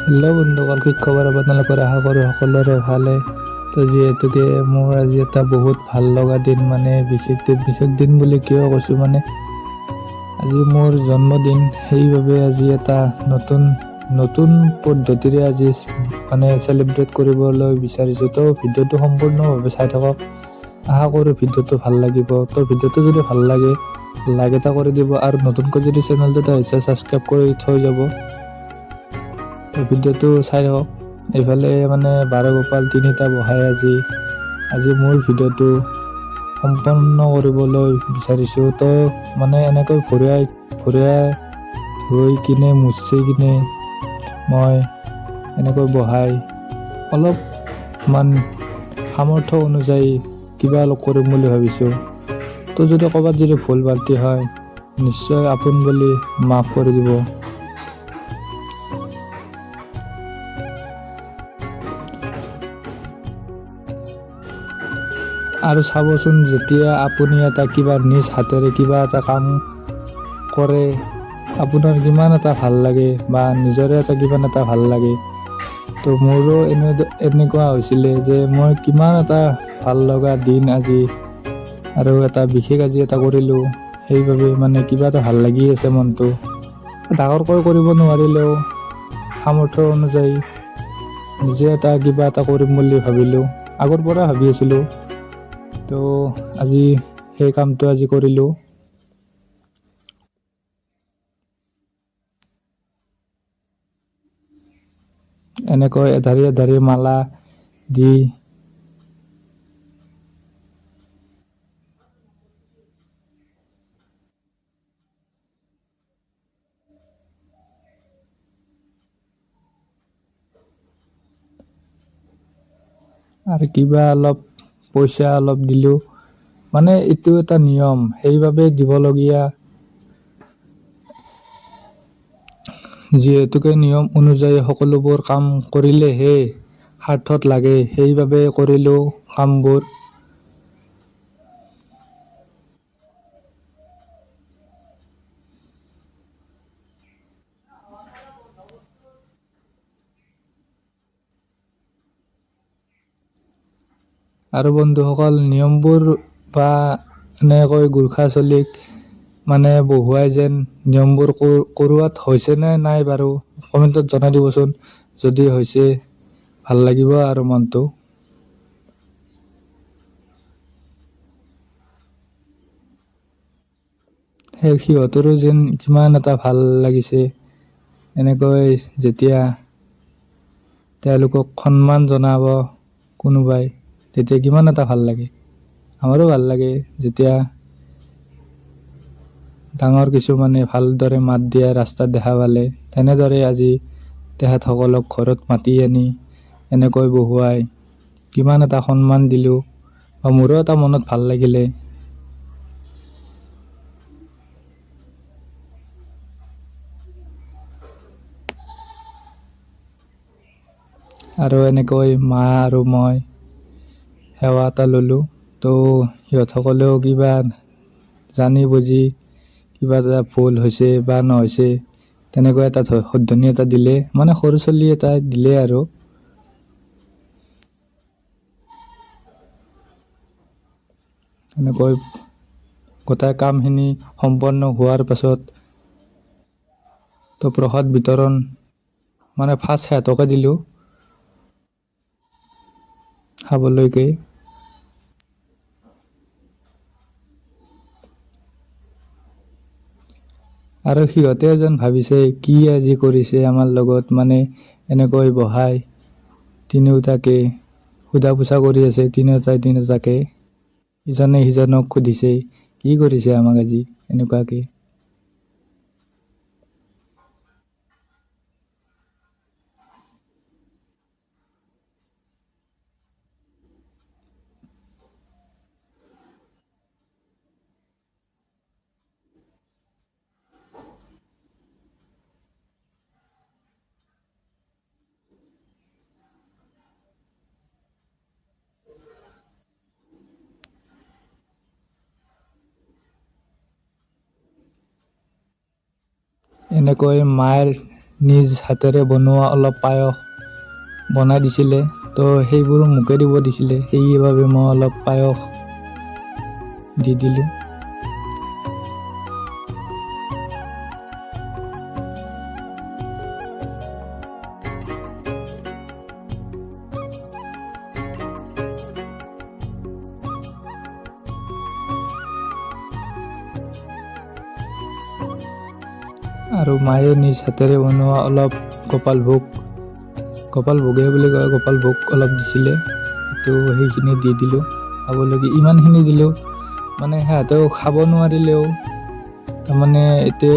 Hello' বন্ধুসকল, কি খবৰ? আপোনালোকৰ আশা কৰোঁ সকলোৰে ভালে। তো যিহেতুকে মোৰ আজি এটা বহুত ভাল লগা দিন, মানে বিশেষ দিন বুলি কিয় কৈছোঁ, মানে আজি মোৰ জন্মদিন। সেইবাবে আজি এটা নতুন পদ্ধতিৰে আজি মানে চেলিব্ৰেট কৰিবলৈ বিচাৰিছোঁ। তো ভিডিঅ'টো সম্পূৰ্ণভাৱে চাই থাকক, আশা কৰোঁ ভিডিঅ'টো ভাল লাগিব। তো ভিডিঅ'টো যদি ভাল লাগে লাইক এটা কৰি দিব, আৰু নতুনকৈ যদি চেনেলটোত আহিছে ছাবস্ক্ৰাইব কৰি থৈ যাব। ভিডিঅ'টো চাই থাকক। এইফালে মানে বাৰগোপাল তিনিটা বহাই আজি মোৰ ভিডিঅ'টো সম্পন্ন কৰিবলৈ বিচাৰিছোঁ। তো মানে এনেকৈ ভৰিয়াই ধুই কিনে মুচি কিনে মই এনেকৈ বহাই অলপমান সামৰ্থ্য অনুযায়ী কিবা অলপ কৰিম বুলি ভাবিছোঁ। তো যদি ক'ৰবাত যদি ভুল বাল্টি হয় নিশ্চয় আপোন বুলি মাফ কৰি দিব। আৰু চাবচোন, যেতিয়া আপুনি এটা কিবা নিজ হাতেৰে কিবা এটা কাম কৰে, আপোনাৰ কিমান এটা ভাল লাগে বা নিজৰে এটা কিমান এটা ভাল লাগে। তো মোৰো এনেকুৱা হৈছিলে যে মই কিমান এটা ভাল লগা দিন আজি, আৰু এটা বিশেষ আজি এটা কৰিলোঁ। সেইবাবে মানে কিবা এটা ভাল লাগি আছে মনটো। ডাঙৰকৈ কৰিব নোৱাৰিলেও সামৰ্থ্য অনুযায়ী নিজে এটা কিবা এটা কৰিম বুলি ভাবিলোঁ, আগৰ পৰা ভাবি আছিলোঁ। তো আজি সেই কামটো আজি কৰিলোঁ। এনেকৈ এধাৰি মালা দি আৰু কিবা অলপ পইচা অলপ দিলোঁ। মানে এইটো এটা নিয়ম, সেইবাবে দিবলগীয়া। যিহেতুকে নিয়ম অনুযায়ী সকলোবোৰ কাম কৰিলেহে স্বাৰ্থত লাগে, সেইবাবে কৰিলোঁ কামবোৰ। আৰু বন্ধুসকল, নিয়মবোৰ বা এনেকৈ গোৰ্খা চলিক মানে বহুৱাই যেন নিয়মবোৰ কৰোৱাত হৈছে নে নাই বাৰু কমেণ্টত জনাই দিবচোন। যদি হৈছে ভাল লাগিব আৰু মনটো। সেই সিহঁতৰো যেন কিমান এটা ভাল লাগিছে, এনেকৈ যেতিয়া তেওঁলোকক সন্মান জনাব কোনোবাই, তেতিয়া কিমান এটা ভাল লাগে। আমাৰো ভাল লাগে যেতিয়া ডাঙৰ কিছুমানে ভালদৰে মাত দিয়া ৰাস্তাত দেখা পালে। তেনেদৰে আজি তেখেতসকলক ঘৰত মাতি আনি এনেকৈ বহুৱাই কিমান এটা সন্মান দিলোঁ, বা মোৰো এটা মনত ভাল লাগিলে। আৰু এনেকৈ মা আৰু মই সেৱা এটা ল'লোঁ। তো সিহঁতসকলেও কিবা জানি বুজি কিবা এটা ভুল হৈছে বা নহৈছে তেনেকুৱা এটা শুদ্ধনি এটা দিলে, মানে সৰু ছোৱালী এটা দিলে। আৰু এনেকৈ গোটেই কামখিনি সম্পন্ন হোৱাৰ পাছত তো প্ৰসাদ বিতৰণ মানে ফাৰ্ষ্ট সিহঁতকে দিলোঁ খাবলৈকে। আৰু সিহঁতেও যেন ভাবিছে কি আজি কৰিছে আমাৰ লগত, মানে এনেকৈ বহাই তিনিওটাকে সোধা পোছা কৰি আছে। তিনিওটাকে ইজনে সিজনক সুধিছে কি কৰিছে আমাক আজি, এনেকুৱাকে। এনেকৈ মাৰ নিজ হাতেৰে বনোৱা অলপ পায়স বনাই দিছিলে, তো সেইবোৰো মোকে দিব দিছিলে, সেইবাবে মই অলপ পায়স দি দিলোঁ। আৰু মায়ে নিজ হাতেৰে বনোৱা অলপ গোপাল ভোগে বুলি কয়, গোপাল ভোগ অলপ দিছিলে, তো সেইখিনি দি দিলোঁ খাবলগীয়া। ইমানখিনি দিলোঁ মানে সিহঁতেও খাব নোৱাৰিলেও তাৰমানে এইটো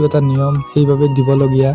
এটা নিয়ম, সেইবাবে দিবলগীয়া।